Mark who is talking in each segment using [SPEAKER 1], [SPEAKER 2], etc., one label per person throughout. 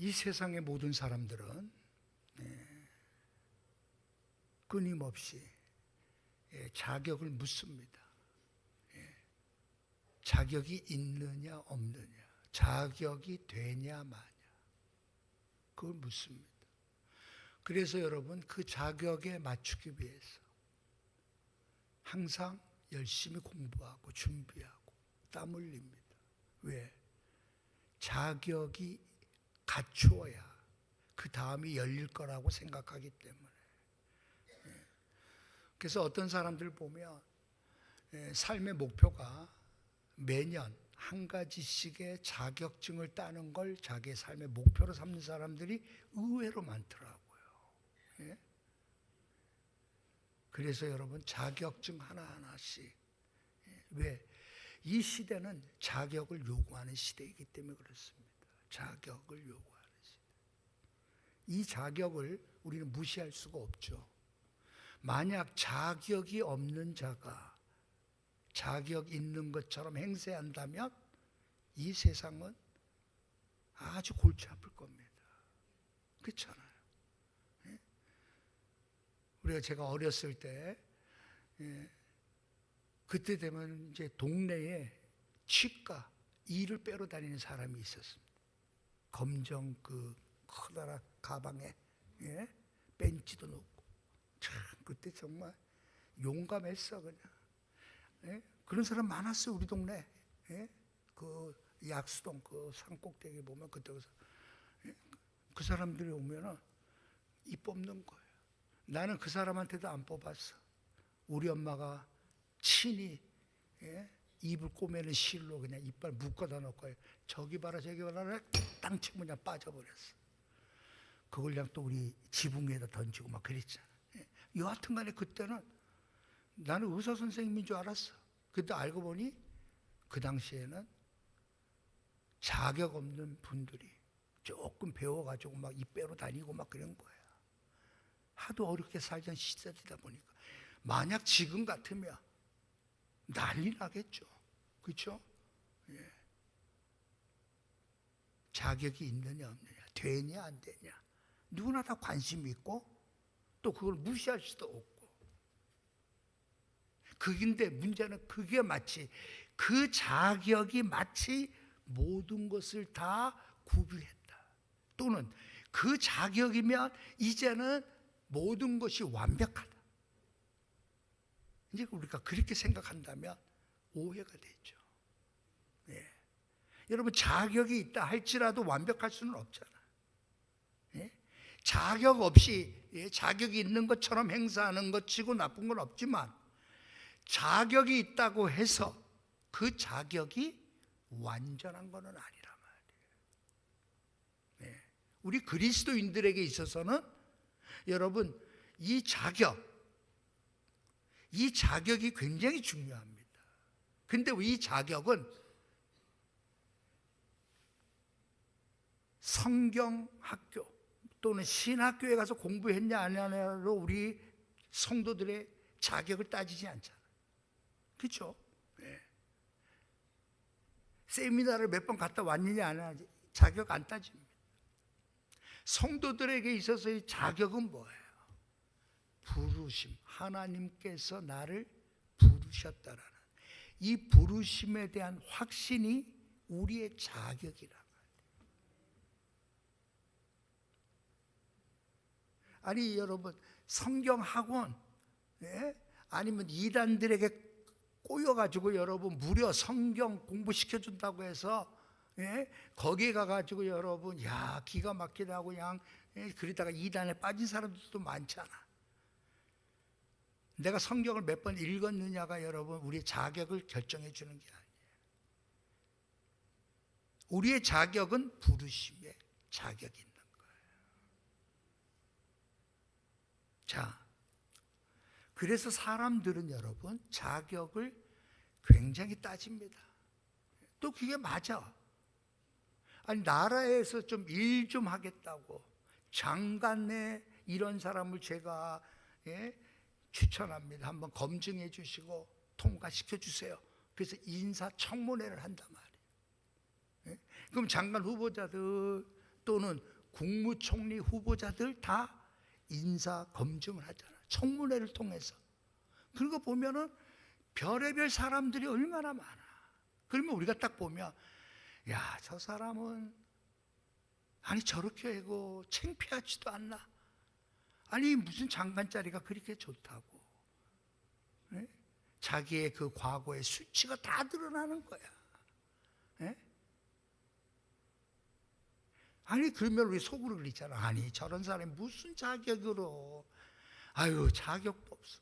[SPEAKER 1] 이 세상의 모든 사람들은 끊임없이 자격을 묻습니다. 자격이 있느냐 없느냐, 자격이 되냐 마냐, 그걸 묻습니다. 그래서 여러분, 그 자격에 맞추기 위해서 항상 열심히 공부하고 준비하고 땀 흘립니다. 왜? 자격이 갖추어야 그 다음이 열릴 거라고 생각하기 때문에. 그래서 어떤 사람들 보면 삶의 목표가 매년 한 가지씩의 자격증을 따는 걸 자기의 삶의 목표로 삼는 사람들이 의외로 많더라고요. 그래서 여러분, 자격증 하나하나씩. 왜? 이 시대는 자격을 요구하는 시대이기 때문에 그렇습니다. 자격을 요구하는 시대. 이 자격을 우리는 무시할 수가 없죠. 만약 자격이 없는 자가 자격 있는 것처럼 행세한다면 이 세상은 아주 골치 아플 겁니다. 그렇잖아요. 제가 어렸을 때, 그때 되면 이제 동네에 치과 이를 빼러 다니는 사람이 있었습니다. 검정 그 커다란 가방에 벤치도 놓고. 참, 그때 정말 용감했어, 그냥. 그런 사람 많았어요, 우리 동네. 그 약수동 그 산꼭대기 보면 그때 그 사람들이 오면은 이 뽑는 거예요. 나는 그 사람한테도 안 뽑았어. 우리 엄마가 친히 입을 꼬매는 실로 그냥 이빨 묶어다 놓고 저기 봐라 저기 봐라 땅 치고 그냥 빠져버렸어. 그걸 그냥 또 우리 지붕 위에다 던지고 막 그랬잖아. 여하튼 간에 그때는 나는 의사 선생님인 줄 알았어. 그때 알고 보니 그 당시에는 자격 없는 분들이 조금 배워가지고 막 입 빼러 다니고 막 그런 거야. 하도 어렵게 살던 시절이다 보니까. 만약 지금 같으면 난리 나겠죠. 그렇죠? 자격이 있느냐 없느냐, 되냐 안 되냐, 누구나 다 관심이 있고 또 그걸 무시할 수도 없고. 근데 문제는 그게 마치 그 자격이 마치 모든 것을 다 구비했다. 또는 그 자격이면 이제는 모든 것이 완벽하다. 이제 우리가 그렇게 생각한다면 오해가 되죠. 여러분, 자격이 있다 할지라도 완벽할 수는 없잖아요. 자격 없이 자격이 있는 것처럼 행사하는 것 치고 나쁜 건 없지만, 자격이 있다고 해서 그 자격이 완전한 것은 아니란 말이에요. 우리 그리스도인들에게 있어서는 여러분, 이 자격이 굉장히 중요합니다. 근데 이 자격은 성경학교 또는 신학교에 가서 공부했냐 안 했냐로 우리 성도들의 자격을 따지지 않잖아요. 그렇죠? 세미나를 몇 번 갔다 왔느냐 안 하지 자격 안 따집니다. 성도들에게 있어서의 자격은 뭐예요? 부르심. 하나님께서 나를 부르셨다라는 이 부르심에 대한 확신이 우리의 자격이란 말이에요. 아니 여러분, 성경학원 아니면 이단들에게 꼬여가지고 여러분 무려 성경 공부시켜준다고 해서 거기에 가가지고 여러분 야 기가 막히다 하고 그냥 그러다가 이단에 빠진 사람들도 많잖아. 내가 성경을 몇 번 읽었느냐가 여러분 우리의 자격을 결정해 주는 게 아니에요. 우리의 자격은 부르심의 자격이 있는 거예요. 자, 그래서 사람들은 여러분 자격을 굉장히 따집니다. 또 그게 맞아. 아니 나라에서 좀 일 좀 하겠다고 장관에 이런 사람을 제가 추천합니다. 한번 검증해 주시고 통과시켜 주세요. 그래서 인사청문회를 한단 말이에요. 그럼 장관 후보자들 또는 국무총리 후보자들 다 인사 검증을 하잖아. 청문회를 통해서. 그거 보면은 별의별 사람들이 얼마나 많아. 그러면 우리가 딱 보면 야, 저 사람은 아니 저렇게 하고 창피하지도 않나. 아니 무슨 장관 자리가 그렇게 좋다고. 네? 자기의 그 과거의 수치가 다 드러나는 거야. 네? 아니 그러면 우리 속으로 그러잖아. 아니 저런 사람이 무슨 자격으로. 아유 자격도 없어.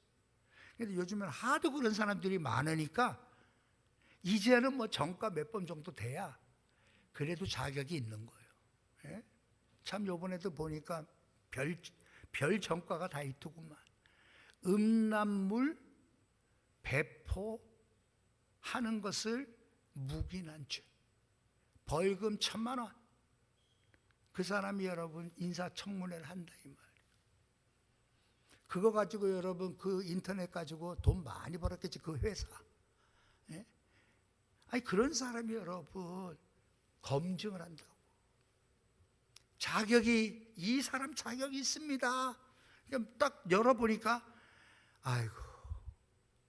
[SPEAKER 1] 근데 요즘은 하도 그런 사람들이 많으니까 이제는 뭐 전과 몇 번 정도 돼야 그래도 자격이 있는 거예요. 예? 참 요번에도 보니까 별 전과가 다 있더구만. 음란물 배포하는 것을 묵인한 죄. 벌금 1,000만 원. 그 사람이 여러분 인사청문회를 한다 이 말이에요. 그거 가지고 여러분 그 인터넷 가지고 돈 많이 벌었겠지 그 회사. 예? 아니 그런 사람이 여러분 검증을 한다고. 자격이 이 사람 자격이 있습니다. 딱 열어보니까 아이고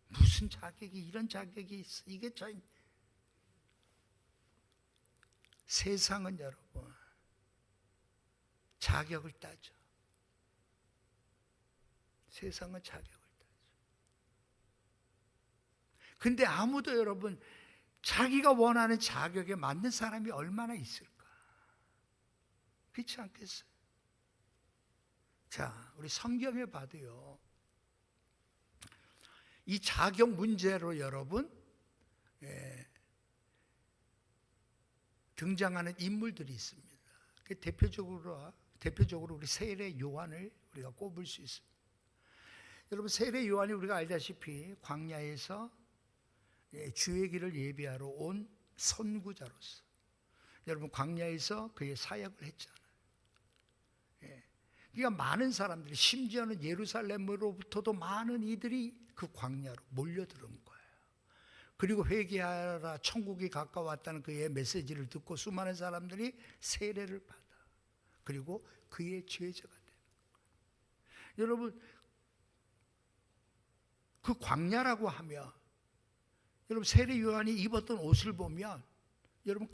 [SPEAKER 1] 무슨 자격이 이런 자격이 있어. 이게 저 세상은 여러분 자격을 따져. 세상은 자격을 따져. 근데 아무도 여러분 자기가 원하는 자격에 맞는 사람이 얼마나 있을까? 그렇지 않겠어요? 자, 우리 성경에 봐도요. 이 자격 문제로 여러분 등장하는 인물들이 있습니다. 대표적으로 우리 세례 요한을 우리가 꼽을 수 있습니다. 여러분 세례 요한이 우리가 알다시피 광야에서 주의 길을 예비하러 온 선구자로서 여러분 광야에서 그의 사역을 했잖아요. 그러니까 많은 사람들이 심지어는 예루살렘으로부터도 많은 이들이 그 광야로 몰려들은 거예요. 그리고 회개하라 천국이 가까웠다는 그의 메시지를 듣고 수많은 사람들이 세례를 받아. 그리고 그의 제자가 돼요. 여러분 그 광야라고 하면 여러분 세례 요한이 입었던 옷을 보면 여러분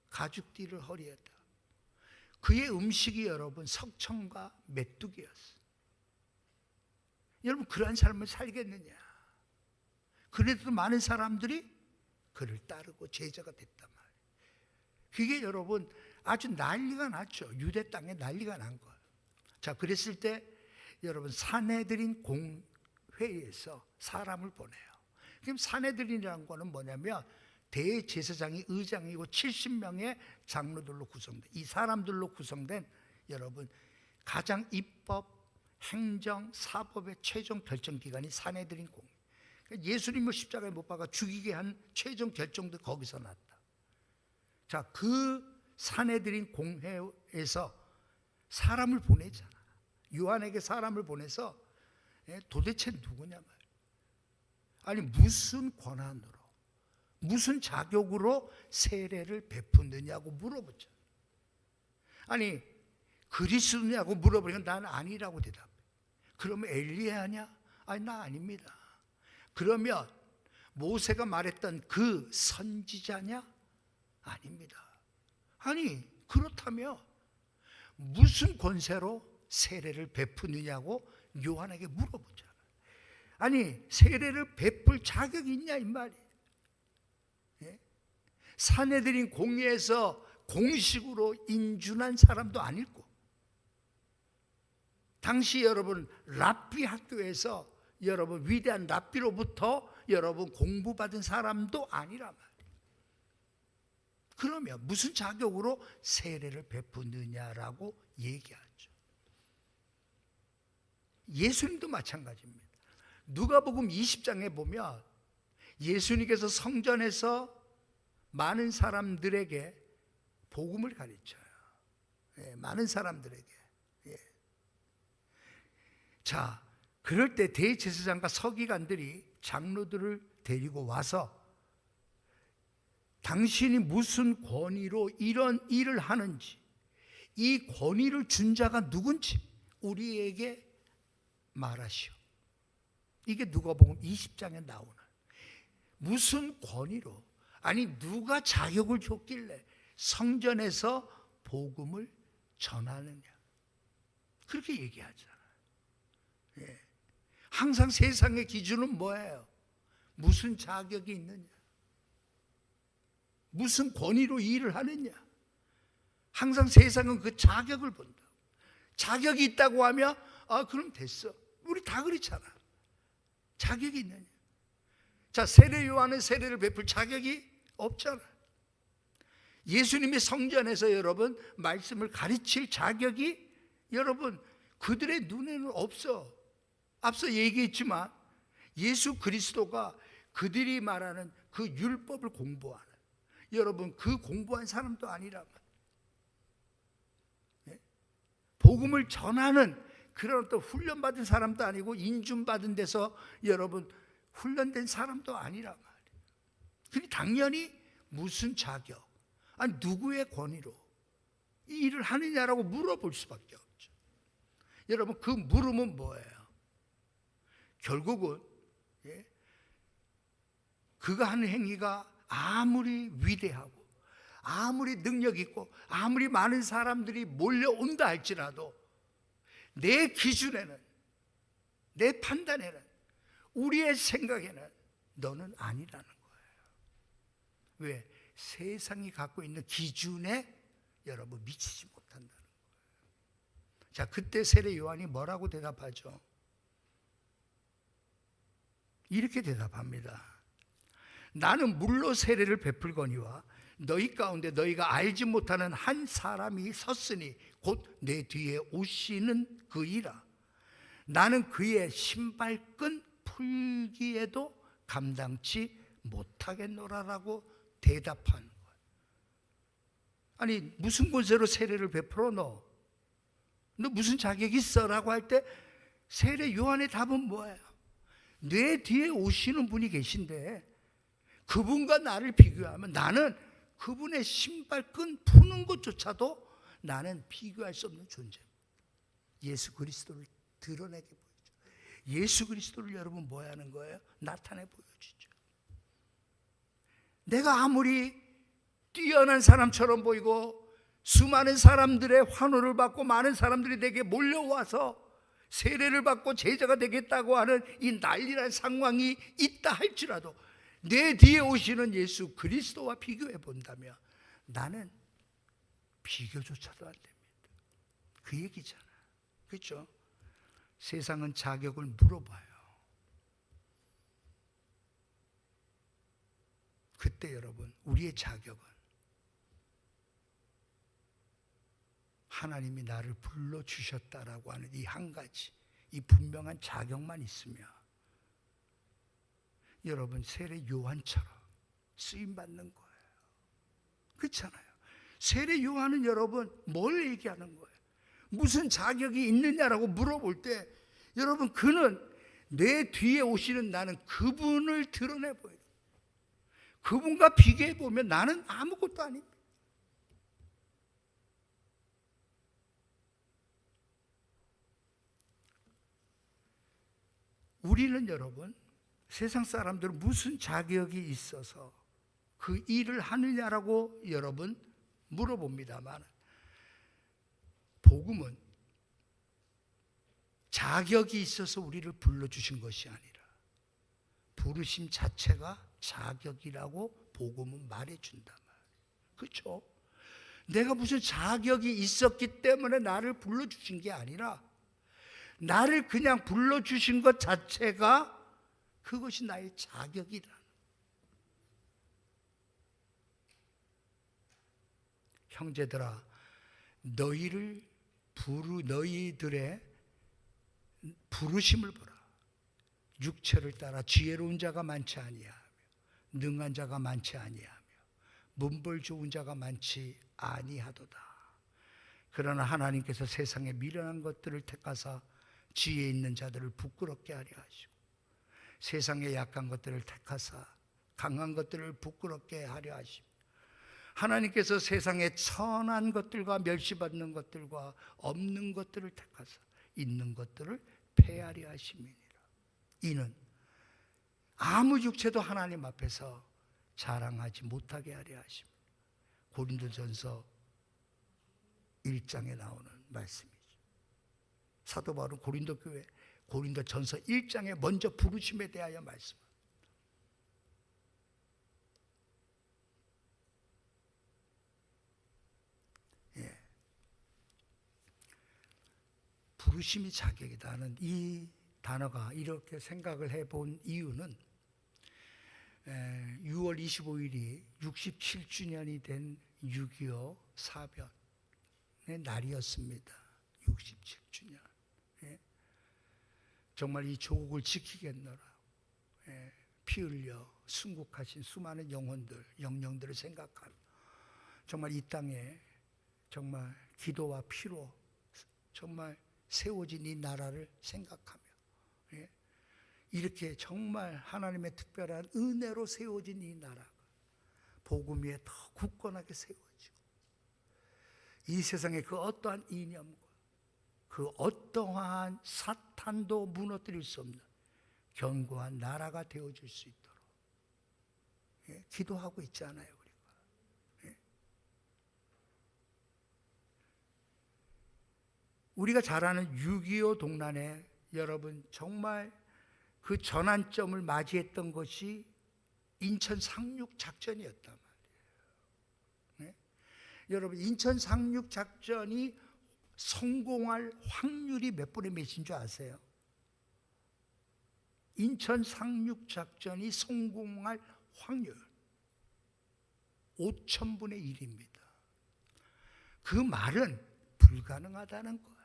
[SPEAKER 1] 가죽띠를 허리에다. 그의 음식이 여러분 석청과 메뚜기였어요. 여러분 그러한 삶을 살겠느냐. 그래도 많은 사람들이 그를 따르고 제자가 됐단 말이에요. 그게 여러분 아주 난리가 났죠. 유대 땅에 난리가 난 거예요. 자, 그랬을 때 여러분 산헤드린 공회에서 사람을 보내요. 그럼 산헤드린이라는 거는 뭐냐면 대제사장이 의장이고 70명의 장로들로 구성된 이 사람들로 구성된 여러분 가장 입법, 행정, 사법의 최종 결정 기관이 산헤드린 공회. 예수님을 십자가에 못 박아 죽이게 한 최종 결정도 거기서 났다. 자, 그 산헤드린 공회에서 사람을 보내잖아. 요한에게 사람을 보내서 도대체 누구냐 말이야. 아니 무슨 권한으로 무슨 자격으로 세례를 베푸느냐고 물어보죠. 아니 그리스도냐고 물어보니까 나는 아니라고 대답해. 그러면 엘리야냐? 아니 나 아닙니다. 그러면 모세가 말했던 그 선지자냐? 아닙니다. 아니 그렇다면 무슨 권세로 세례를 베푸느냐고 요한에게 물어보잖아요. 아니 세례를 베풀 자격이 있냐 이 말이에요. 예? 산헤드린 공회에서 공식으로 인준한 사람도 아니고 당시 여러분 랍비 학교에서 여러분 위대한 랍비로부터 여러분 공부받은 사람도 아니란 말이에요. 그러면 무슨 자격으로 세례를 베푸느냐라고 얘기하죠. 예수님도 마찬가지입니다. 누가복음 20장에 보면 예수님께서 성전에서 많은 사람들에게 복음을 가르쳐요. 많은 사람들에게. 자, 그럴 때 대제사장과 서기관들이 장로들을 데리고 와서 당신이 무슨 권위로 이런 일을 하는지, 이 권위를 준 자가 누군지 우리에게 말하시오. 이게 누가복음 20장에 나오는, 무슨 권위로, 아니 누가 자격을 줬길래 성전에서 복음을 전하느냐, 그렇게 얘기하잖아요. 예. 항상 세상의 기준은 뭐예요? 무슨 자격이 있느냐, 무슨 권위로 일을 하느냐. 항상 세상은 그 자격을 본다. 자격이 있다고 하면 그럼 됐어. 우리 다 그렇잖아. 자격이 있느냐. 자, 세례 요한은 세례를 베풀 자격이 없잖아. 예수님이 성전에서 여러분 말씀을 가르칠 자격이 여러분 그들의 눈에는 없어. 앞서 얘기했지만 예수 그리스도가 그들이 말하는 그 율법을 공부하는, 여러분 그 공부한 사람도 아니라면, 복음을 전하는 그런 어떤 훈련받은 사람도 아니고 인준받은 데서 여러분 훈련된 사람도 아니란 말이에요. 그게 당연히 무슨 자격, 아니 누구의 권위로 이 일을 하느냐라고 물어볼 수밖에 없죠. 여러분 그 물음은 뭐예요? 결국은 그가 하는 행위가 아무리 위대하고 아무리 능력 있고 아무리 많은 사람들이 몰려온다 할지라도 내 기준에는, 내 판단에는, 우리의 생각에는 너는 아니라는 거예요. 왜? 세상이 갖고 있는 기준에 여러분 미치지 못한다는 거예요. 자, 그때 세례 요한이 뭐라고 대답하죠? 이렇게 대답합니다. 나는 물로 세례를 베풀거니와 너희 가운데 너희가 알지 못하는 한 사람이 섰으니 곧 내 뒤에 오시는 그이라. 나는 그의 신발끈 풀기에도 감당치 못하겠노라라고 대답한 거예요. 아니 무슨 권세로 세례를 베풀어? 너 무슨 자격이 있어? 라고 할 때 세례 요한의 답은 뭐예요? 내 뒤에 오시는 분이 계신데 그분과 나를 비교하면 나는 그분의 신발끈 푸는 것조차도 나는 비교할 수 없는 존재입니다. 예수 그리스도를 드러내게 보이죠. 예수 그리스도를 여러분 뭐 하는 거예요? 나타내 보여주죠. 내가 아무리 뛰어난 사람처럼 보이고 수많은 사람들의 환호를 받고 많은 사람들이 내게 몰려와서 세례를 받고 제자가 되겠다고 하는 이 난리난 상황이 있다 할지라도 내 뒤에 오시는 예수 그리스도와 비교해 본다면 나는 비교조차도 안 됩니다. 그 얘기잖아요. 그렇죠? 세상은 자격을 물어봐요. 그때 여러분 우리의 자격은 하나님이 나를 불러주셨다라고 하는 이 한 가지, 이 분명한 자격만 있으면 여러분 세례 요한처럼 쓰임받는 거예요. 그렇잖아요. 세례 요한은 여러분 뭘 얘기하는 거예요? 무슨 자격이 있느냐라고 물어볼 때 여러분 그는 내 뒤에 오시는 나는 그분을 드러내 보여요. 그분과 비교해 보면 나는 아무것도 아닙니다. 우리는 여러분 세상 사람들은 무슨 자격이 있어서 그 일을 하느냐라고 여러분 물어봅니다만 복음은 자격이 있어서 우리를 불러주신 것이 아니라 부르심 자체가 자격이라고 복음은 말해준단 말이에요. 그렇죠? 내가 무슨 자격이 있었기 때문에 나를 불러주신 게 아니라 나를 그냥 불러주신 것 자체가 그것이 나의 자격이라. 형제들아, 너희들의 부르심을 보라. 육체를 따라 지혜로운 자가 많지 아니하며 능한 자가 많지 아니하며 문벌 좋은 자가 많지 아니하도다. 그러나 하나님께서 세상에 미련한 것들을 택하사 지혜 있는 자들을 부끄럽게 하려 하시고 세상의 약한 것들을 택하사 강한 것들을 부끄럽게 하려 하시고 하나님께서 세상에 천한 것들과 멸시받는 것들과 없는 것들을 택하사 있는 것들을 폐하려 하심이니라. 이는 아무 육체도 하나님 앞에서 자랑하지 못하게 하려 하십니다. 고린도전서 1장에 나오는 말씀이죠. 사도 바울은 고린도 교회 고린도전서 1장에 먼저 부르심에 대하여 말씀합니다. 부르심이 자격이다 하는 이 단어가 이렇게 생각을 해본 이유는 6월 25일이 67주년이 된 6.25 사변의 날이었습니다. 67주년. 정말 이 조국을 지키겠노라 피 흘려 순국하신 수많은 영령들을 생각하며 정말 이 땅에 정말 기도와 피로 정말 세워진 이 나라를 생각하며 이렇게 정말 하나님의 특별한 은혜로 세워진 이 나라가 복음 위에 더 굳건하게 세워지고 이 세상에 그 어떠한 이념과 그 어떠한 사탄도 무너뜨릴 수 없는 견고한 나라가 되어줄 수 있도록 기도하고 있잖아요. 우리가 잘 아는 6.25 동란에 여러분 정말 그 전환점을 맞이했던 것이 인천 상륙 작전이었단 말이에요. 여러분 인천 상륙 작전이 성공할 확률이 몇 분의 몇인 줄 아세요? 인천 상륙 작전이 성공할 확률 5,000분의 1입니다. 그 말은 불가능하다는 거예요.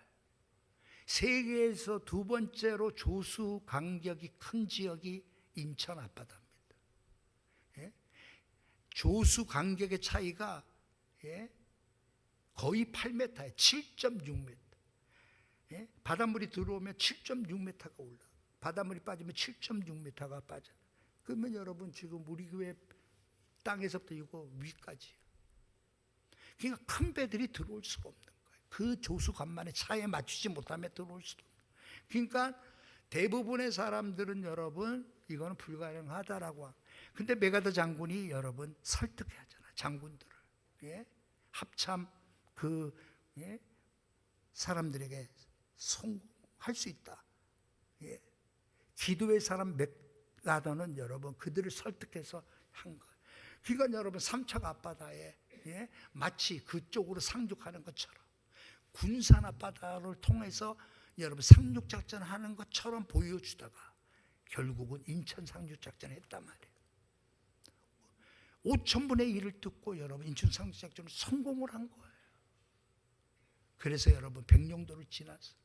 [SPEAKER 1] 세계에서 두 번째로 조수 간격이 큰 지역이 인천 앞바다입니다. 조수 간격의 차이가 거의 8m예요. 7.6m. 바닷물이 들어오면 7.6m가 올라. 바닷물이 빠지면 7.6m가 빠져. 그러면 여러분 지금 우리 교회 땅에서부터 이거 위까지. 그러니까 큰 배들이 들어올 수가 없는 거예요. 그 조수간만의 차에 맞추지 못하면 들어올 수도 없는 거예요. 그러니까 대부분의 사람들은 여러분 이거는 불가능하다라고. 근데 메가더 장군이 여러분 설득해야 하잖아요. 장군들을. 합참 사람들에게 성공할 수 있다. 기도의 사람 메가더는 여러분 그들을 설득해서 한 거예요. 그러니까 여러분 삼척 앞바다에 마치 그쪽으로 상륙하는 것처럼 군산 앞바다를 통해서 여러분 상륙작전 하는 것처럼 보여주다가 결국은 인천 상륙작전을 했단 말이에요. 5,000분의 1을 듣고 여러분 인천 상륙작전을 성공을 한 거예요. 그래서 여러분 백령도를 지나서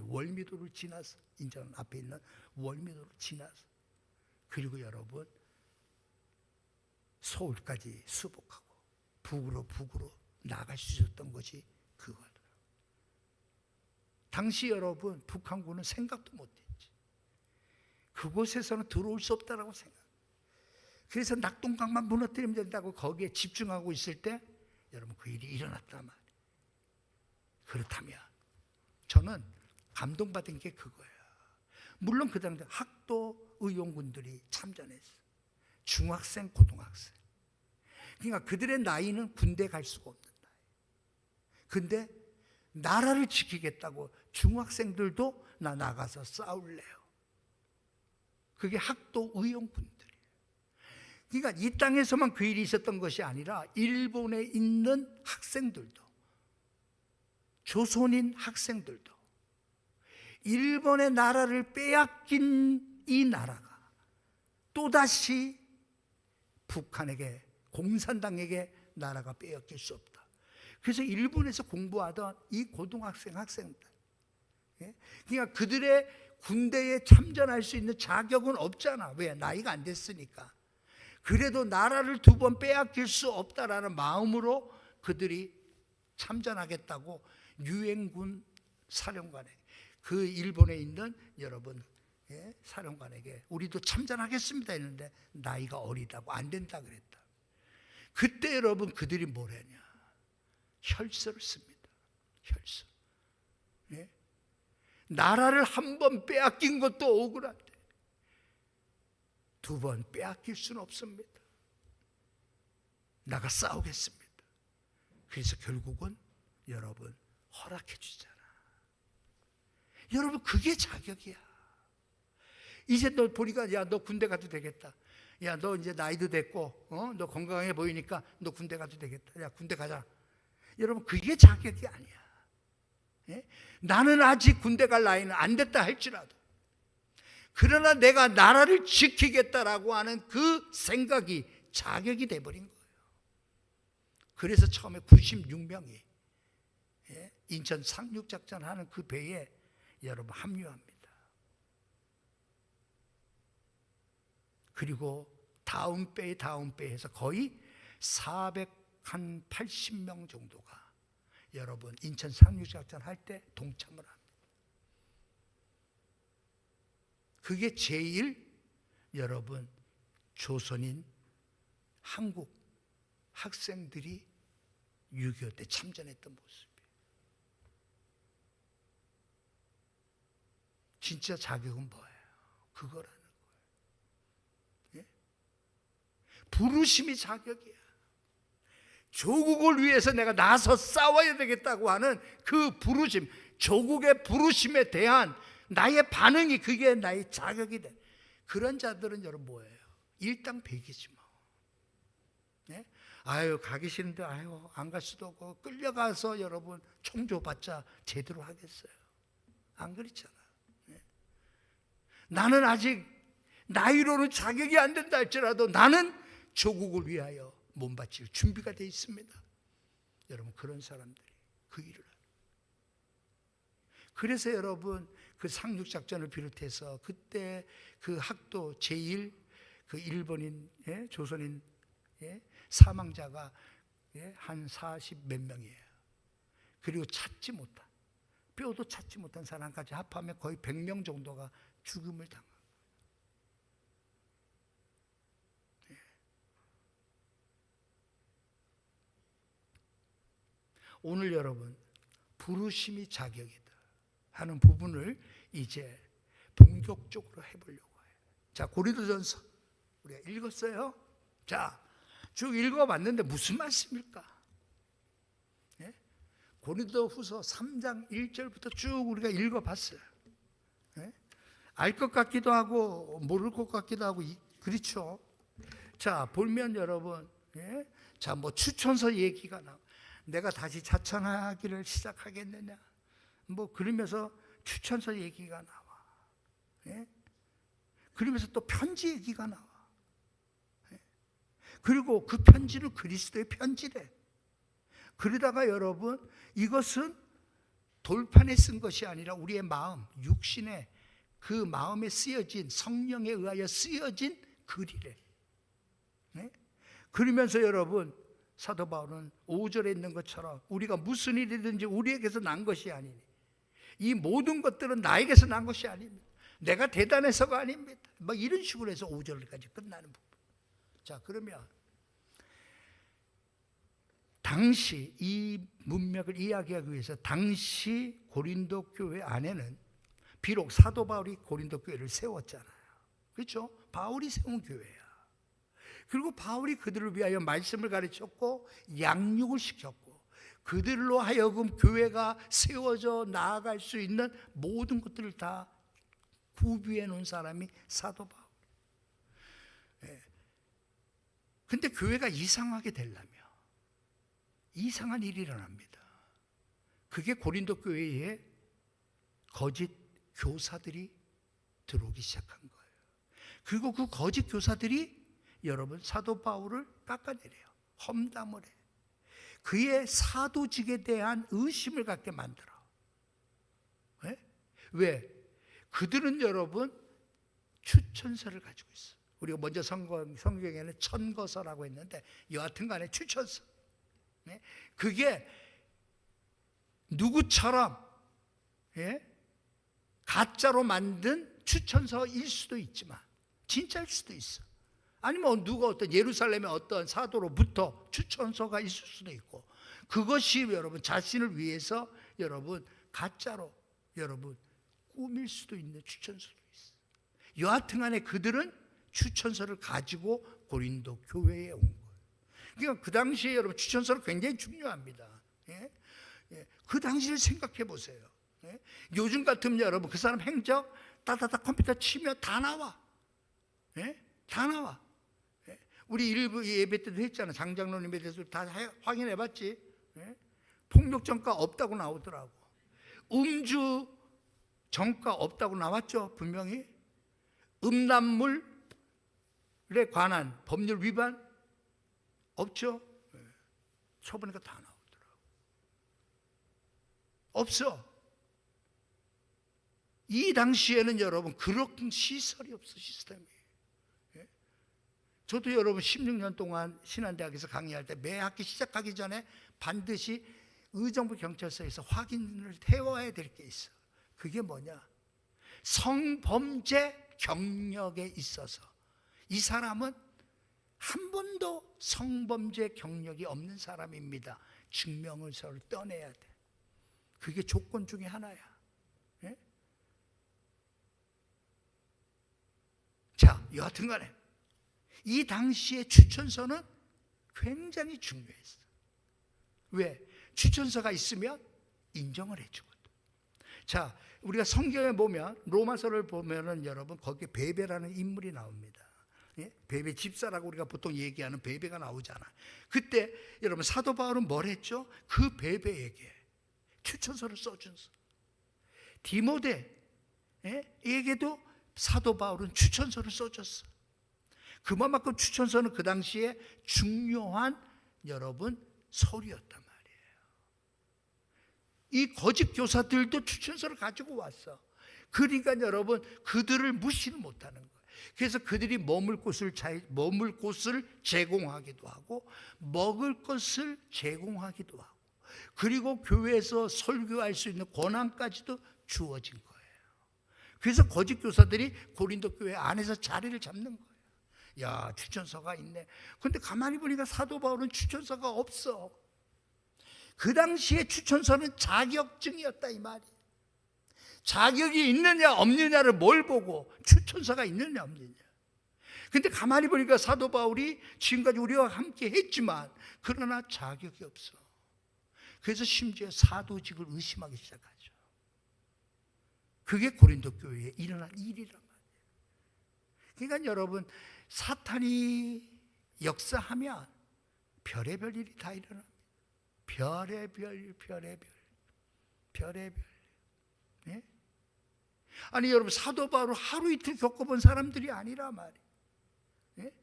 [SPEAKER 1] 월미도를 지나서 인천 앞에 있는 월미도를 지나서 그리고 여러분 서울까지 수복하고 북으로 나갈 수 있었던 것이 그거더라고요. 당시 여러분 북한군은 생각도 못했지. 그곳에서는 들어올 수 없다라고 생각. 그래서 낙동강만 무너뜨리면 된다고 거기에 집중하고 있을 때 여러분 그 일이 일어났단 말이에요. 그렇다면 저는 감동받은 게 그거예요. 물론 그 당시 학도 의용군들이 참전했어요. 중학생, 고등학생. 그러니까 그들의 나이는 군대 갈 수가 없는 나이. 근데 나라를 지키겠다고 중학생들도 나 나가서 싸울래요. 그게 학도 의용군들이에요. 그러니까 이 땅에서만 그 일이 있었던 것이 아니라 일본에 있는 학생들도 조선인 학생들도 일본의 나라를 빼앗긴 이 나라가 또다시 북한에게 공산당에게 나라가 빼앗길 수 없다. 그래서 일본에서 공부하던 이 고등학생 학생들 그러니까 그들의 군대에 참전할 수 있는 자격은 없잖아. 왜? 나이가 안 됐으니까. 그래도 나라를 두 번 빼앗길 수 없다라는 마음으로 그들이 참전하겠다고 유엔군 사령관에 그 일본에 있는 여러분 사령관에게 우리도 참전하겠습니다 했는데 나이가 어리다고 안 된다 그랬다. 그때 여러분 그들이 뭘 했냐? 혈서를 씁니다. 혈서. 예? 나라를 한 번 빼앗긴 것도 억울한데 두 번 빼앗길 수는 없습니다. 나가 싸우겠습니다. 그래서 결국은 여러분 허락해 주잖아. 여러분 그게 자격이야. 이제 너 보니까 야 너 군대 가도 되겠다. 야 너 이제 나이도 됐고 너 건강해 보이니까 너 군대 가도 되겠다. 야 군대 가자. 여러분 그게 자격이 아니야. 예? 나는 아직 군대 갈 나이는 안 됐다 할지라도 그러나 내가 나라를 지키겠다라고 하는 그 생각이 자격이 돼버린 거예요. 그래서 처음에 96명이 인천 상륙작전 하는 그 배에 여러분 합류합니다. 그리고 다음 배에서 거의 480명 정도가 여러분 인천 상륙작전 할 때 동참을 합니다. 그게 제일 여러분 조선인 한국 학생들이 6.25 때 참전했던 모습이에요. 진짜 자격은 뭐예요? 그거라는 거예요. 예? 부르심이 자격이야. 조국을 위해서 내가 나서 싸워야 되겠다고 하는 그 부르심, 조국의 부르심에 대한 나의 반응이 그게 나의 자격이 돼. 그런 자들은 여러분 뭐예요? 일당백이지 뭐. 네? 아유 가기 싫은데 아유 안 갈 수도 없고 끌려가서 여러분 총 줘봤자 제대로 하겠어요? 안 그렇잖아. 네? 나는 아직 나이로는 자격이 안 된다 할지라도 나는 조국을 위하여 몸 바칠 준비가 되어 있습니다. 여러분 그런 사람들이 그 일을 해요. 그래서 여러분 그 상륙작전을 비롯해서 그때 그 학도 제1 그 일본인 조선인 사망자가 한 40 몇 명이에요. 그리고 찾지 못한 뼈도 찾지 못한 사람까지 합하면 거의 100명 정도가 죽음을 당한. 오늘 여러분 부르심이 자격이다 하는 부분을 이제 본격적으로 해보려고 해요. 자, 고린도전서 우리가 읽었어요. 자, 쭉 읽어봤는데 무슨 말씀일까? 예? 고린도후서 3장 1절부터 쭉 우리가 읽어봤어요. 예? 알 것 같기도 하고 모를 것 같기도 하고 그렇죠. 자, 보면 여러분, 자, 뭐 추천서 얘기가 나와. 내가 다시 자천하기를 시작하겠느냐? 뭐 그러면서 추천서 얘기가 나와. 그러면서 또 편지 얘기가 나와. 그리고 그 편지는 그리스도의 편지래. 그러다가 여러분 이것은 돌판에 쓴 것이 아니라 우리의 마음, 육신의 그 마음에 쓰여진 성령에 의하여 쓰여진 글이래. 그러면서 여러분 사도 바울은 5절에 있는 것처럼 우리가 무슨 일이든지 우리에게서 난 것이 아니니 이 모든 것들은 나에게서 난 것이 아닙니다. 내가 대단해서가 아닙니다. 막 이런 식으로 해서 5절까지 끝나는 부분. 자, 그러면 당시 이 문맥을 이야기하기 위해서 당시 고린도 교회 안에는 비록 사도 바울이 고린도 교회를 세웠잖아요. 그렇죠? 바울이 세운 교회야. 그리고 바울이 그들을 위하여 말씀을 가르쳤고 양육을 시켰고 그들로 하여금 교회가 세워져 나아갈 수 있는 모든 것들을 다 구비해 놓은 사람이 사도 바울. 근데 교회가 이상하게 되려면 이상한 일이 일어납니다. 그게 고린도 교회에 거짓 교사들이 들어오기 시작한 거예요. 그리고 그 거짓 교사들이 여러분 사도 바울을 깎아내려요. 험담을 해. 그의 사도직에 대한 의심을 갖게 만들어. 왜? 그들은 여러분 추천서를 가지고 있어. 우리가 먼저 성경에는 천거서라고 했는데 여하튼 간에 추천서. 그게 누구처럼 가짜로 만든 추천서일 수도 있지만 진짜일 수도 있어. 아니면 누가 어떤 예루살렘의 어떤 사도로부터 추천서가 있을 수도 있고, 그것이 여러분 자신을 위해서 여러분 가짜로 여러분 꾸밀 수도 있는 추천서도 있어요. 여하튼 간에 그들은 추천서를 가지고 고린도 교회에 온 거예요. 그러니까 그 당시에 여러분 추천서는 굉장히 중요합니다. 예? 예. 그 당시를 생각해 보세요. 예? 요즘 같으면 여러분 그 사람 행적 따다닥 컴퓨터 치면 다 나와. 예? 다 나와. 예? 우리 일부 예배 때도 했잖아. 장장로님에 대해서 다 확인해 봤지. 예? 폭력 전과 없다고 나오더라고. 음주 전과 없다고 나왔죠. 분명히. 음란물에 관한 법률 위반 없죠. 예. 쳐보니까 다 나오더라고. 없어. 이 당시에는 여러분 그런 시설이 없어. 시스템이. 예? 저도 여러분 16년 동안 신한대학에서 강의할 때 매 학기 시작하기 전에 반드시 의정부 경찰서에서 확인을 해와야 될 게 있어. 그게 뭐냐? 성범죄 경력에 있어서 이 사람은 한 번도 성범죄 경력이 없는 사람입니다. 증명을 서로 떠내야 돼. 그게 조건 중에 하나야. 예? 자, 여하튼 간에 이 당시의 추천서는 굉장히 중요했어. 왜? 추천서가 있으면 인정을 해주거든. 자, 우리가 성경에 보면 로마서를 보면은 여러분 거기에 베베라는 인물이 나옵니다. 예? 베베 집사라고 우리가 보통 얘기하는 베베가 나오잖아. 그때 여러분 사도 바울은 뭘 했죠? 그 베베에게 추천서를 써준서. 디모데에게도 사도 바울은 추천서를 써줬어. 그만큼 추천서는 그 당시에 중요한 여러분 서류였단 말이에요. 이 거짓 교사들도 추천서를 가지고 왔어. 그러니까 여러분 그들을 무시를 못하는 거예요. 그래서 그들이 머물 곳을 제공하기도 하고 먹을 것을 제공하기도 하고 그리고 교회에서 설교할 수 있는 권한까지도 주어진 거예요. 그래서 거짓 교사들이 고린도 교회 안에서 자리를 잡는 거예요. 야, 추천서가 있네. 그런데 가만히 보니까 사도 바울은 추천서가 없어. 그 당시에 추천서는 자격증이었다 이 말이에요. 자격이 있느냐 없느냐를 뭘 보고 추천서가 있느냐 없느냐. 근데 가만히 보니까 사도 바울이 지금까지 우리와 함께 했지만 그러나 자격이 없어. 그래서 심지어 사도직을 의심하기 시작하죠. 그게 고린도 교회에 일어난 일이란 말이에요. 그러니까 여러분 사탄이 역사하면 별의별 일이 다 일어납니다. 별의별. 예? 아니 여러분 사도 바울 하루 이틀 겪어본 사람들이 아니라 말이에요. 예?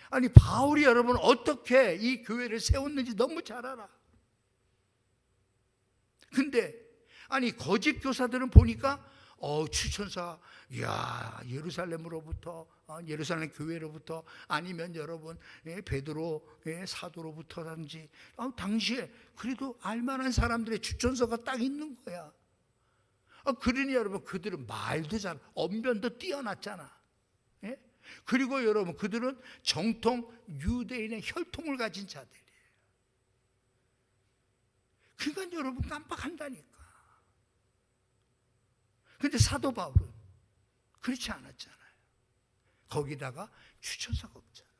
[SPEAKER 1] 아니 바울이 여러분 어떻게 이 교회를 세웠는지 너무 잘 알아. 근데 아니 거짓 교사들은 보니까 추천사, 야 예루살렘으로부터 예루살렘 교회로부터 아니면 여러분 베드로 사도로부터든지 당시에 그래도 알만한 사람들의 추천서가 딱 있는 거야. 그러니 여러분 그들은 말도 잘 언변도 뛰어났잖아. 예? 그리고 여러분 그들은 정통 유대인의 혈통을 가진 자들이에요. 그러니까 여러분 깜빡한다니까. 그런데 사도 바울은 그렇지 않았잖아요. 거기다가 추천서가 없잖아요.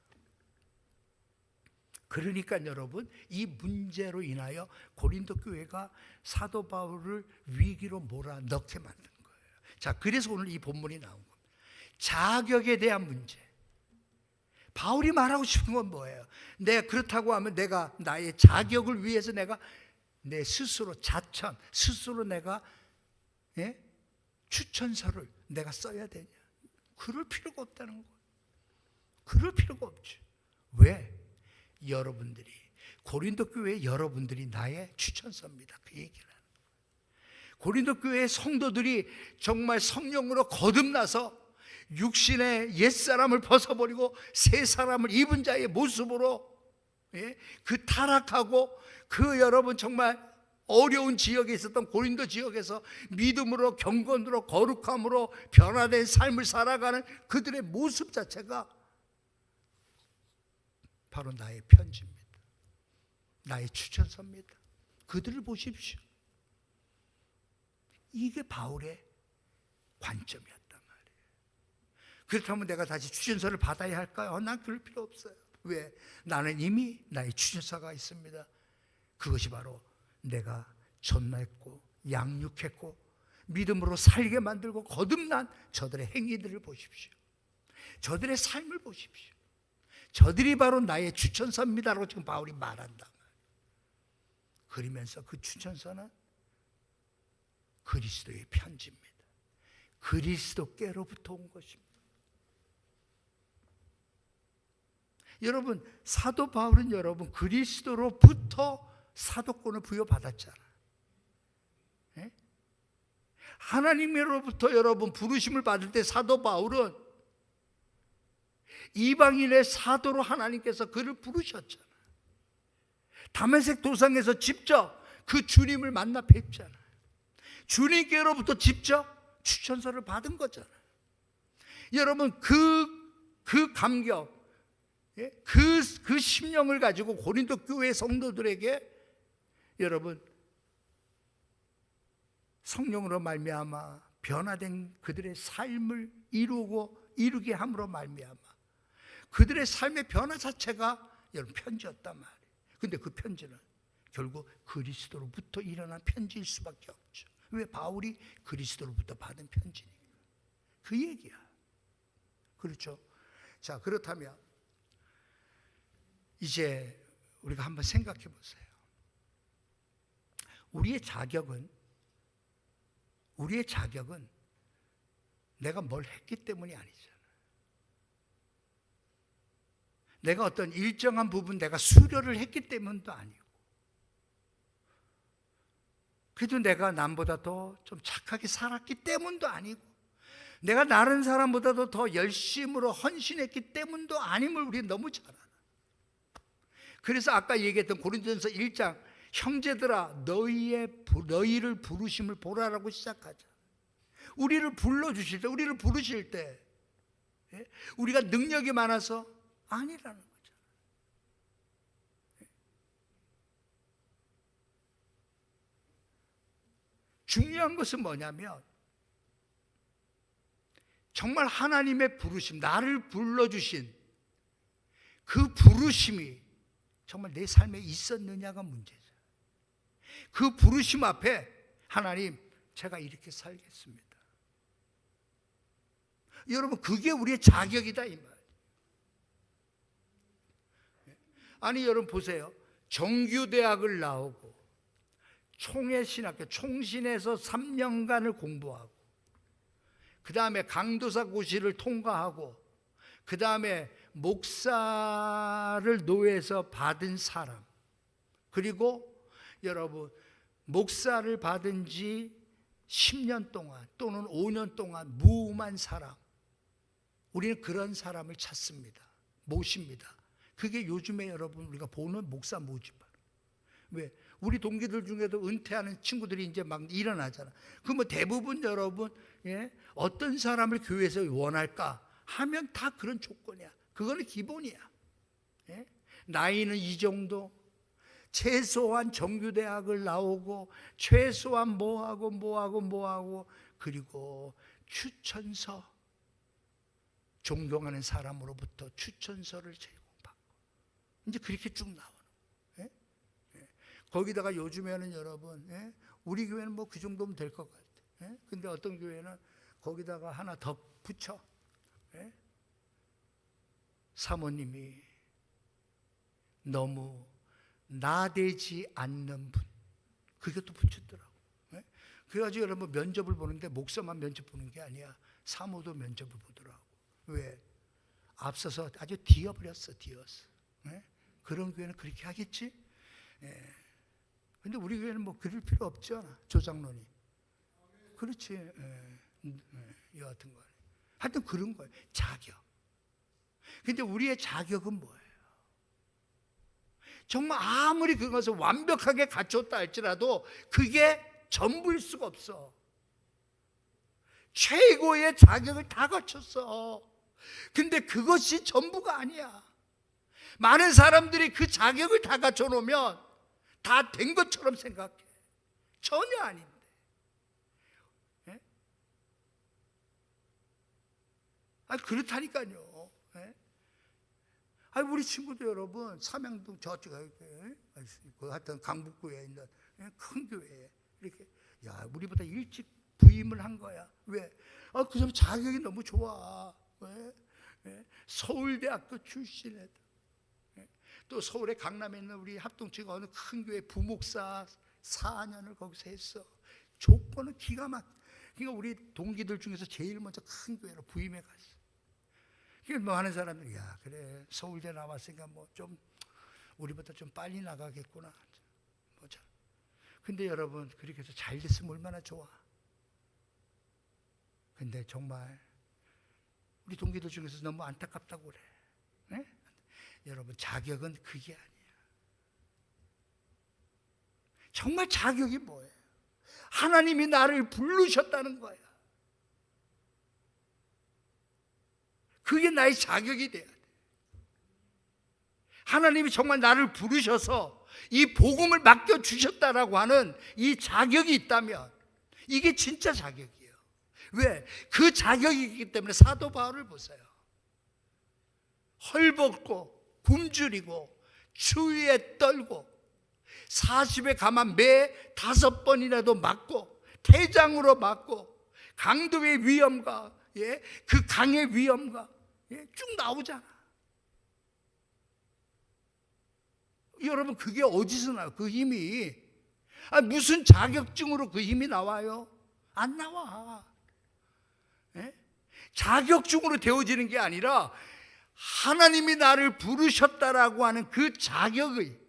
[SPEAKER 1] 그러니까 여러분 이 문제로 인하여 고린도 교회가 사도 바울을 위기로 몰아넣게 만든 거예요. 자, 그래서 오늘 이 본문이 나온 겁니다. 자격에 대한 문제. 바울이 말하고 싶은 건 뭐예요? 내가 그렇다고 하면 내가 나의 자격을 위해서 내가 내 스스로 자천, 스스로 내가 추천서를 내가 써야 되냐? 그럴 필요가 없다는 거예요. 그럴 필요가 없죠. 왜? 여러분들이 고린도 교회 여러분들이 나의 추천서입니다. 그 얘기를 하는 거예요. 고린도 교회의 성도들이 정말 성령으로 거듭나서 육신의 옛사람을 벗어버리고 새 사람을 입은 자의 모습으로 그 타락하고 그 여러분 정말 어려운 지역에 있었던 고린도 지역에서 믿음으로 경건으로 거룩함으로 변화된 삶을 살아가는 그들의 모습 자체가 바로 나의 편지입니다. 나의 추천서입니다. 그들을 보십시오. 이게 바울의 관점이었단 말이에요. 그렇다면 내가 다시 추천서를 받아야 할까요? 난 그럴 필요 없어요. 왜? 나는 이미 나의 추천서가 있습니다. 그것이 바로 내가 전노했고 양육했고 믿음으로 살게 만들고 거듭난 저들의 행위들을 보십시오. 저들의 삶을 보십시오. 저들이 바로 나의 추천서입니다라고 지금 바울이 말한다. 그러면서 그 추천서는 그리스도의 편지입니다. 그리스도께로부터 온 것입니다. 여러분, 사도 바울은 여러분 그리스도로부터 사도권을 부여받았잖아요. 예? 하나님으로부터 여러분 부르심을 받을 때 사도 바울은 이방인의 사도로 하나님께서 그를 부르셨잖아요. 다메섹 도상에서 직접 그 주님을 만나 뵙잖아요. 주님께로부터 직접 추천서를 받은 거잖아요. 여러분 그 감격, 그 심령을 가지고 고린도 교회 성도들에게 여러분 성령으로 말미암아 변화된 그들의 삶을 이루게 함으로 말미암아 그들의 삶의 변화 자체가 여러분 편지였단 말이에요. 근데 그 편지는 결국 그리스도로부터 일어난 편지일 수밖에 없죠. 왜? 바울이 그리스도로부터 받은 편지니까. 그 얘기야. 그렇죠? 자, 그렇다면 이제 우리가 한번 생각해 보세요. 우리의 자격은 내가 뭘 했기 때문이 아니잖아. 내가 어떤 일정한 부분 내가 수료를 했기 때문도 아니고, 그래도 내가 남보다 더 좀 착하게 살았기 때문도 아니고, 내가 다른 사람보다도 더 열심으로 헌신했기 때문도 아님을 우리는 너무 잘 알아. 그래서 아까 얘기했던 고린도전서 1장 형제들아 너희를 부르심을 보라라고 시작하자. 우리를 불러주실 때, 우리를 부르실 때 우리가 능력이 많아서 아니라는 거죠. 중요한 것은 뭐냐면 정말 하나님의 부르심, 나를 불러주신 그 부르심이 정말 내 삶에 있었느냐가 문제죠. 그 부르심 앞에 하나님, 제가 이렇게 살겠습니다. 여러분, 그게 우리의 자격이다 이 말. 아니 여러분 보세요. 정규대학을 나오고 총회신학교 총신에서 3년간을 공부하고 그 다음에 강도사 고시를 통과하고 그 다음에 목사를 노예에서 받은 사람, 그리고 여러분 목사를 받은 지 10년 동안 또는 5년 동안 무음한 사람, 우리는 그런 사람을 찾습니다. 모십니다. 그게 요즘에 여러분 우리가 보는 목사 모집. 왜? 우리 동기들 중에도 은퇴하는 친구들이 이제 막 일어나잖아. 그러면 대부분 여러분 어떤 사람을 교회에서 원할까 하면 다 그런 조건이야. 그거는 기본이야. 나이는 이 정도, 최소한 정규대학을 나오고 최소한 뭐하고 그리고 추천서, 존경하는 사람으로부터 추천서를 제공받고 이제 그렇게 쭉 나오는. 거기다가 요즘에는 여러분 우리 교회는 뭐 그 정도면 될 것 같아. 근데 어떤 교회는 거기다가 하나 더 붙여. 사모님이 너무 나대지 않는 분, 그게 또 붙였더라고. 그래가지고 여러분 면접을 보는데 목사만 면접 보는 게 아니야. 사모도 면접을 보더라고. 왜? 앞서서 아주 뒤어버렸어. 그런 교회는 그렇게 하겠지. 근데 우리 교회는 뭐 그럴 필요 없잖아. 조장론이. 그렇지. 여하튼 간에. 하여튼 그런 거예요. 자격. 근데 우리의 자격은 뭐예요? 정말 아무리 그것을 완벽하게 갖췄다 할지라도 그게 전부일 수가 없어. 최고의 자격을 다 갖췄어. 근데 그것이 전부가 아니야. 많은 사람들이 그 자격을 다 갖춰 놓으면 다 된 것처럼 생각해. 전혀 아닌데. 예? 그렇다니까요. 예? 우리 친구도 여러분 삼양동 저쪽에 하여튼 강북구에 있는 큰 교회에 이렇게 우리보다 일찍 부임을 한 거야. 왜? 그 사람 자격이 너무 좋아. 왜? 예? 서울대학교 출신에 또 서울의 강남에 있는 우리 합동치가 어느 큰 교회 부목사 4년을 거기서 했어. 조건은 기가 막. 그러니까 우리 동기들 중에서 제일 먼저 큰 교회로 부임해 갔어. 그러니까 뭐 하는 사람들이 그래 서울대 나왔으니까 뭐 좀 우리보다 좀 빨리 나가겠구나. 보자. 근데 여러분 그렇게 해서 잘 됐으면 얼마나 좋아. 근데 정말 우리 동기들 중에서 너무 안타깝다고 그래. 네? 여러분 자격은 그게 아니야. 정말 자격이 뭐예요? 하나님이 나를 부르셨다는 거야. 그게 나의 자격이 돼야 돼. 하나님이 정말 나를 부르셔서 이 복음을 맡겨주셨다라고 하는 이 자격이 있다면 이게 진짜 자격이에요. 왜? 그 자격이 있기 때문에 사도 바울을 보세요. 헐벗고 굶주리고 추위에 떨고 40에 가만 매 5번이라도 맞고 태장으로 맞고 강도의 위험과 그 강의 위험과 쭉 나오잖아. 여러분 그게 어디서 나와요? 그 힘이 무슨 자격증으로 그 힘이 나와요? 안 나와. 자격증으로 되어지는 게 아니라 하나님이 나를 부르셨다라고 하는 그 자격의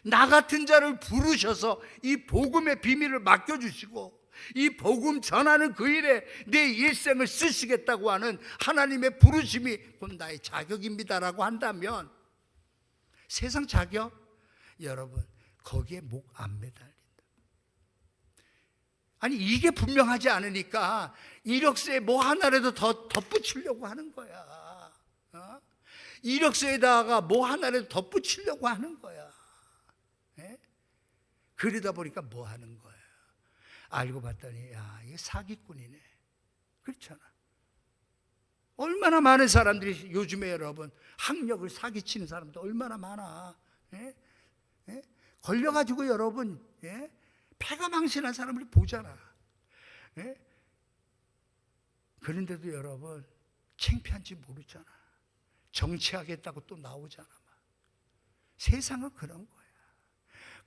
[SPEAKER 1] 나 같은 자를 부르셔서 이 복음의 비밀을 맡겨주시고 이 복음 전하는 그 일에 내 일생을 쓰시겠다고 하는 하나님의 부르심이 그건 나의 자격입니다라고 한다면 세상 자격 여러분 거기에 목 안 매달린다. 이게 분명하지 않으니까 이력서에 뭐 하나라도 더 덧붙이려고 하는 거야. 이력서에다가 뭐 하나라도 덧붙이려고 하는 거야. 그러다 보니까 뭐 하는 거야. 알고 봤더니 이게 사기꾼이네. 그렇잖아. 얼마나 많은 사람들이 요즘에 여러분 학력을 사기치는 사람도 얼마나 많아. 걸려가지고 여러분 패가 망신한 사람을 보잖아. 그런데도 여러분 창피한지 모르잖아. 정치하겠다고 또 나오잖아. 세상은 그런 거야.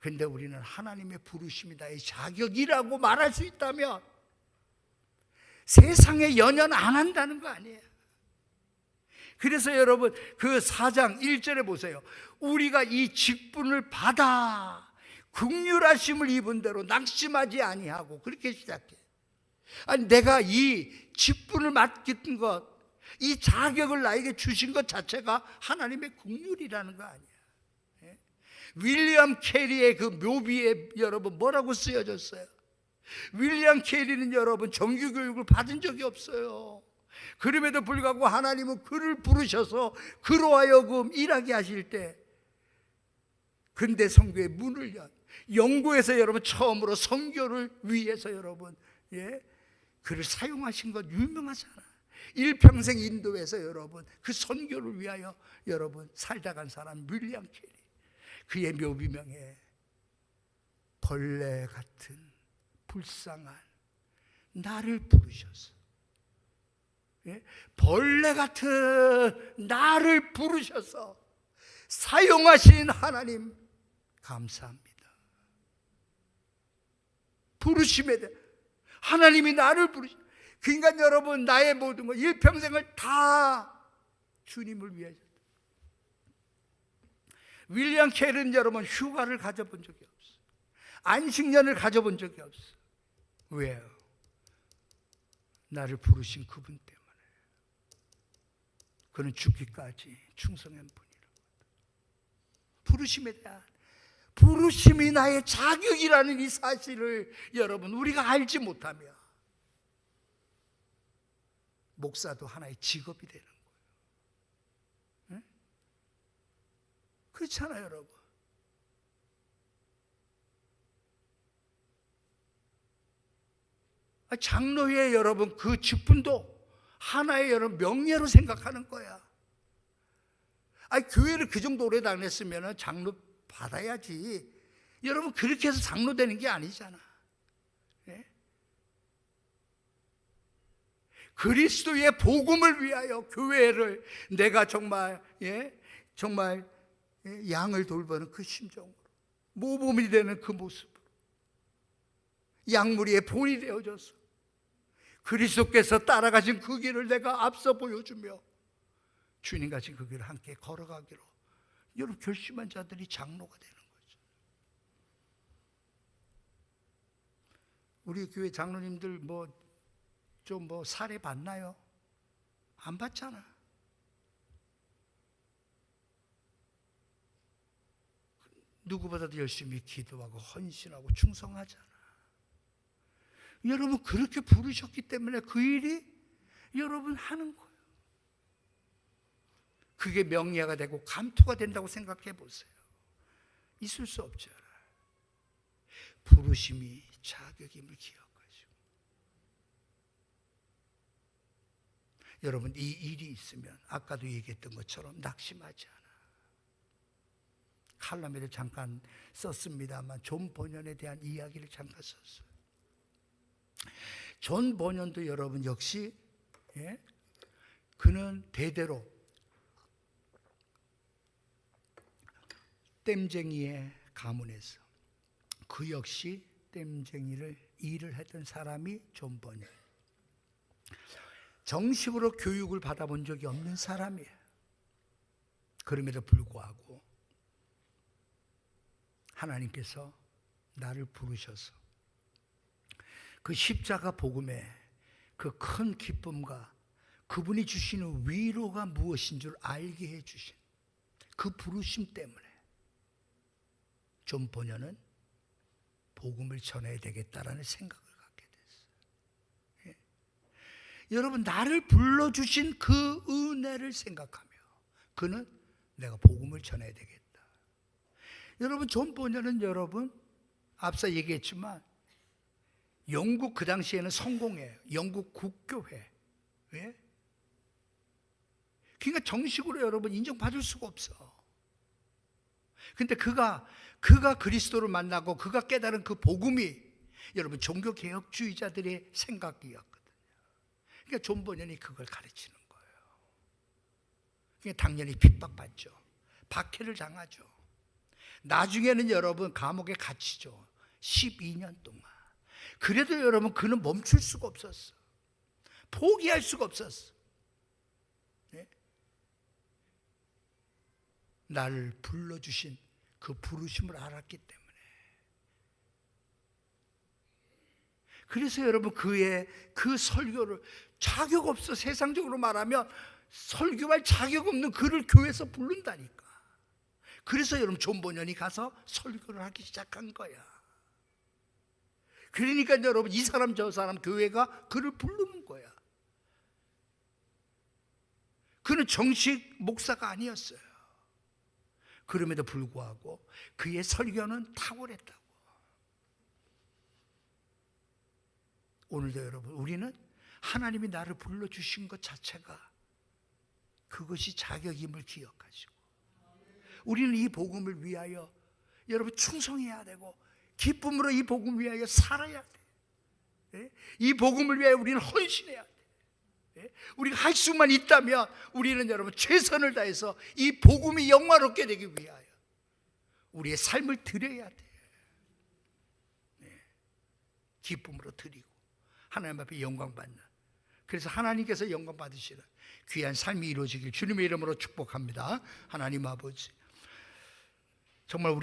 [SPEAKER 1] 근데 우리는 하나님의 부르심이 나의 자격이라고 말할 수 있다면 세상에 연연 안 한다는 거 아니에요. 그래서 여러분 그 4장 1절에 보세요. 우리가 이 직분을 받아 긍휼하심을 입은 대로 낙심하지 아니하고 그렇게 시작해. 내가 이 직분을 맡긴 것, 이 자격을 나에게 주신 것 자체가 하나님의 긍휼이라는 거 아니야. 윌리엄 캐리의 그 묘비에 여러분 뭐라고 쓰여졌어요? 윌리엄 캐리는 여러분 정규교육을 받은 적이 없어요. 그럼에도 불구하고 하나님은 그를 부르셔서 그로 하여금 일하게 하실 때 근대 선교의 문을 연 영국에서 여러분 처음으로 선교를 위해서 여러분 그를 사용하신 것 유명하잖아. 일평생 인도에서 여러분 그 선교를 위하여 여러분 살다 간 사람 윌리엄 캐리. 그의 묘비명에 벌레 같은 불쌍한 나를 부르셔서 벌레 같은 나를 부르셔서 사용하신 하나님 감사합니다. 부르심에 대해 하나님이 나를 부르시고 그러니까 여러분 나의 모든 것 일평생을 다 주님을 위해. 윌리엄 캐리는 여러분 휴가를 가져본 적이 없어. 안식년을 가져본 적이 없어. 왜요? 나를 부르신 그분 때문에. 그는 죽기까지 충성한 분이라고. 부르심에 대한 부르심이 나의 자격이라는 이 사실을 여러분 우리가 알지 못하면 목사도 하나의 직업이 되는 거예요. 그렇잖아요, 여러분. 장로회 여러분 그 직분도 하나의 여러분 명예로 생각하는 거야. 교회를 그 정도 오래 다녔으면 장로 받아야지. 여러분 그렇게 해서 장로 되는 게 아니잖아. 예? 그리스도의 복음을 위하여 교회를 내가 정말 정말 양을 돌보는 그 심정으로, 모범이 되는 그 모습으로 양무리의 본이 되어져서 그리스도께서 따라가신 그 길을 내가 앞서 보여주며 주님 가신 그 길을 함께 걸어가기로 여러분 결심한 자들이 장로가 되는 거죠. 우리 교회 장로님들 좀 사례 봤나요? 안 봤잖아. 누구보다도 열심히 기도하고 헌신하고 충성하잖아. 여러분 그렇게 부르셨기 때문에 그 일이 여러분 하는 거예요. 그게 명예가 되고 감투가 된다고 생각해 보세요. 있을 수 없잖아. 부르심이 자격임을 기억하시고, 여러분 이 일이 있으면 아까도 얘기했던 것처럼 낙심하지 않아. 칼럼에도 잠깐 썼습니다만 존 버년에 대한 이야기를 잠깐 썼어요. 존 버년도 여러분 역시 그는 대대로 땜쟁이의 가문에서 그 역시 땜쟁이를 일을 했던 사람이 존 버년. 정식으로 교육을 받아본 적이 없는 사람이에요. 그럼에도 불구하고 하나님께서 나를 부르셔서 그 십자가 복음의 그 큰 기쁨과 그분이 주시는 위로가 무엇인 줄 알게 해주신 그 부르심 때문에 존 버년은 복음을 전해야 되겠다라는 생각을 갖게 됐어요. 예. 여러분 나를 불러주신 그 은혜를 생각하며 그는 내가 복음을 전해야 되겠다. 여러분 존 버년은 여러분 앞서 얘기했지만 영국 그 당시에는 성공회예요. 영국 국교회. 예? 그러니까 정식으로 여러분 인정받을 수가 없어. 근데 그가 그리스도를 만나고 그가 깨달은 그 복음이 여러분 종교개혁주의자들의 생각이었거든요. 그러니까 존 버년이 그걸 가르치는 거예요. 그러니까 당연히 핍박받죠. 박해를 당하죠. 나중에는 여러분 감옥에 갇히죠. 12년 동안. 그래도 여러분 그는 멈출 수가 없었어. 포기할 수가 없었어. 네? 나를 불러주신 그 부르심을 알았기 때문에. 그래서 여러분 그의 그 설교를 자격 없어, 세상적으로 말하면 설교할 자격 없는 그를 교회에서 부른다니까. 그래서 여러분 존 버년이 가서 설교를 하기 시작한 거야. 그러니까 여러분 이 사람 저 사람 교회가 그를 부르는 거야. 그는 정식 목사가 아니었어요. 그럼에도 불구하고 그의 설교는 탁월했다고. 오늘도 여러분 우리는 하나님이 나를 불러주신 것 자체가 그것이 자격임을 기억하시고 우리는 이 복음을 위하여 여러분 충성해야 되고 기쁨으로 이 복음을 위하여 살아야 돼. 이 복음을 위하여 우리는 헌신해야 돼. 우리가 할 수만 있다면 우리는 여러분 최선을 다해서 이 복음이 영화롭게 되기 위하여 우리의 삶을 드려야 돼. 기쁨으로 드리고 하나님 앞에 영광 받는, 그래서 하나님께서 영광 받으시는 귀한 삶이 이루어지길 주님의 이름으로 축복합니다. 하나님 아버지, 정말 우리